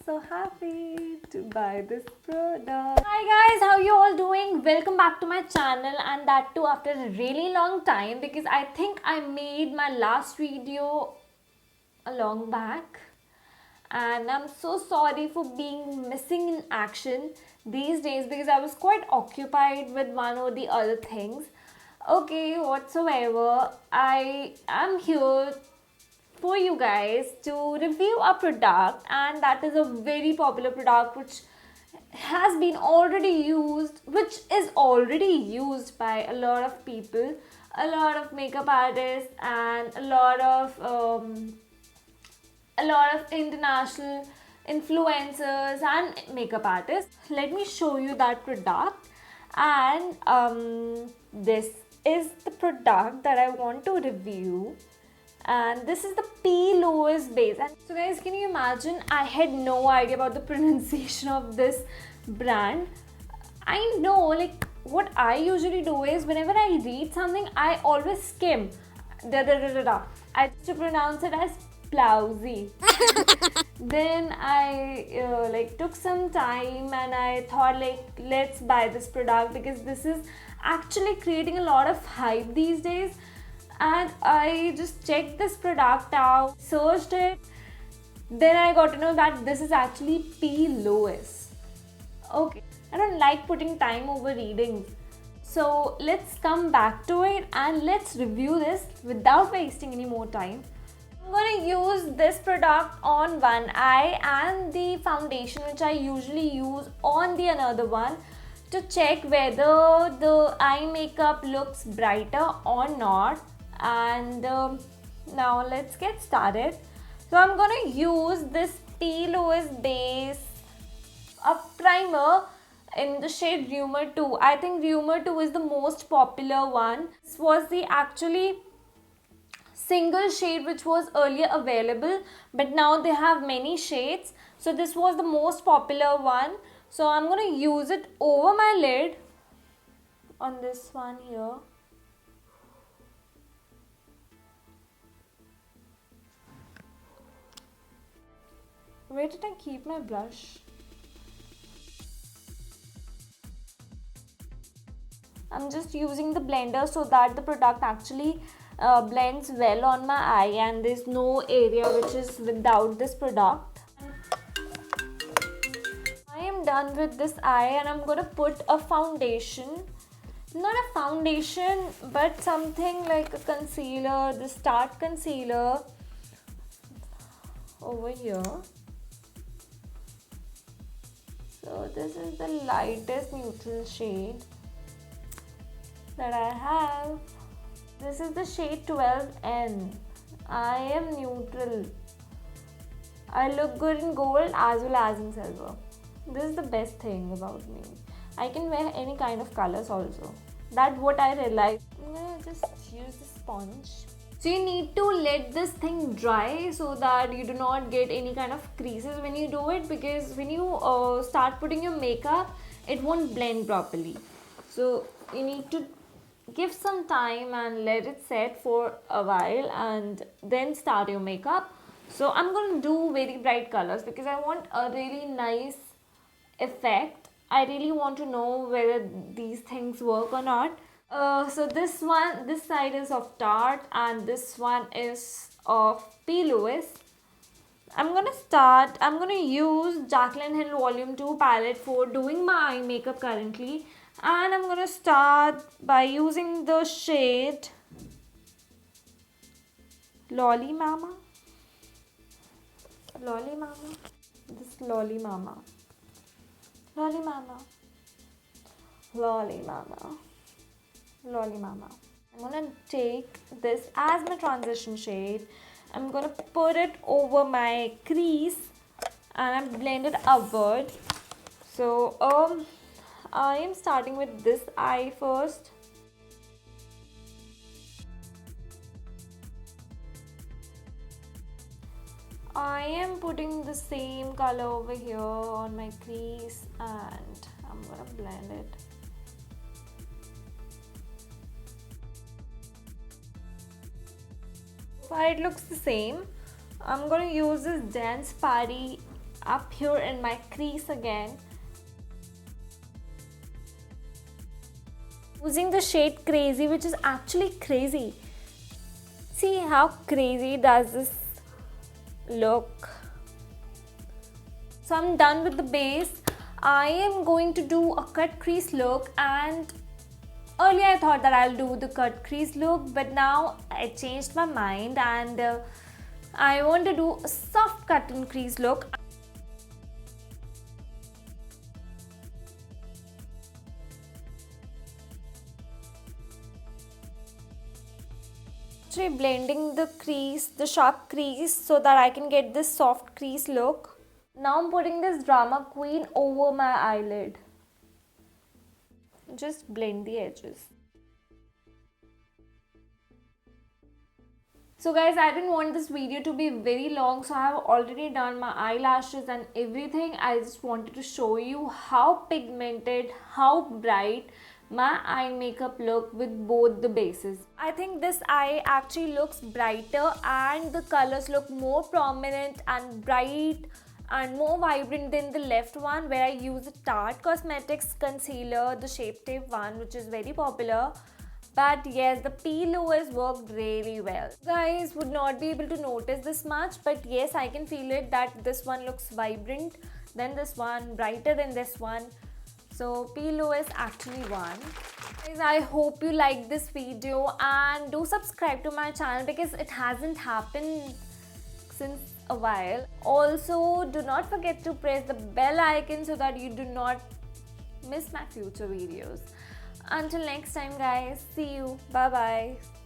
so happy to buy this product. Hi guys, how you all doing? Welcome back to my channel, and that too after a really long time, because I think I made my last video a long back, and I'm so sorry for being missing in action these days because I was quite occupied with one or the other things. Okay, whatsoever, I am here for you guys to review a product, and that is a very popular product which has been already used, which is already used by a lot of people, a lot of makeup artists, and a lot of international influencers and makeup artists. Let me show you that product, and this is the product that I want to review, and this is the P.Louise base. And so guys, can you imagine, I had no idea about the pronunciation of this brand. I know, like, what I usually do is whenever I read something, I always skim I used to pronounce it as plouise. Then I took some time and I thought, like, let's buy this product because this is actually creating a lot of hype these days. And I just checked this product out, searched it, then I got to know that this is actually P.Louise. Okay, I don't like putting time over reading, so let's come back to it and let's review this without wasting any more time. I'm going to use this product on one eye and the foundation which I usually use on the another one to check whether the eye makeup looks brighter or not. And now let's get started. So I'm going to use this P.Louise base, a primer in the shade Rumor 2. I think Rumor 2 is the most popular one. This was the actually single shade which was earlier available, but now they have many shades. So this was the most popular one. So I'm going to use it over my lid on this one here. Where did I keep my blush? I'm just using the blender so that the product actually blends well on my eye and there's no area which is without this product. I am done with this eye and I'm going to put a foundation. Not a foundation, but something like a concealer, this Tarte concealer over here. So this is the lightest neutral shade that I have. This is the shade 12N. I am neutral. I look good in gold as well as in silver. This is the best thing about me. I can wear any kind of colors also. That's what I realized. I'm gonna just use the sponge. So you need to let this thing dry so that you do not get any kind of creases when you do it, because when you start putting your makeup, it won't blend properly. So you need to give some time and let it set for a while and then start your makeup. So I'm going to do very bright colors because I want a really nice effect. I really want to know whether these things work or not. So this side is of Tarte and this one is of P.Louise. I'm going to use Jaclyn Hill Volume 2 palette for doing my eye makeup currently. And I'm going to start by using the shade Lolly Mama. Lolly Mama. This Lolly Mama. Lolly Mama. Lolly Mama. Lolly Mama. I'm going to take this as my transition shade. I'm going to put it over my crease and I blend it upward. So I am starting with this eye first. I am putting the same color over here on my crease and I'm going to blend it. But it looks the same. I'm going to use this Dance Party up here in my crease again. Using the shade Crazy, which is actually crazy. See how crazy does this look. So I'm done with the base. I am going to do a cut crease look, and earlier I thought that I'll do the cut crease look, but now I changed my mind and I want to do a soft cut and crease look. Actually blending the crease, the sharp crease, so that I can get this soft crease look. Now I'm putting this Drama Queen over my eyelid. Just blend the edges. So guys, I didn't want this video to be very long, so I have already done my eyelashes and everything. I just wanted to show you how pigmented, how bright my eye makeup look with both the bases. I think this eye actually looks brighter and the colors look more prominent and bright and more vibrant than the left one, where I use the Tarte Cosmetics concealer, the Shape Tape one, which is very popular. But yes, the P.Louise worked really well. Guys would not be able to notice this much, but yes, I can feel it that this one looks vibrant than this one, brighter than this one. So P.Louise actually won. Guys, I hope you liked this video and do subscribe to my channel because it hasn't happened since a while. Also, do not forget to press the bell icon so that you do not miss my future videos. Until next time guys, see you. Bye bye.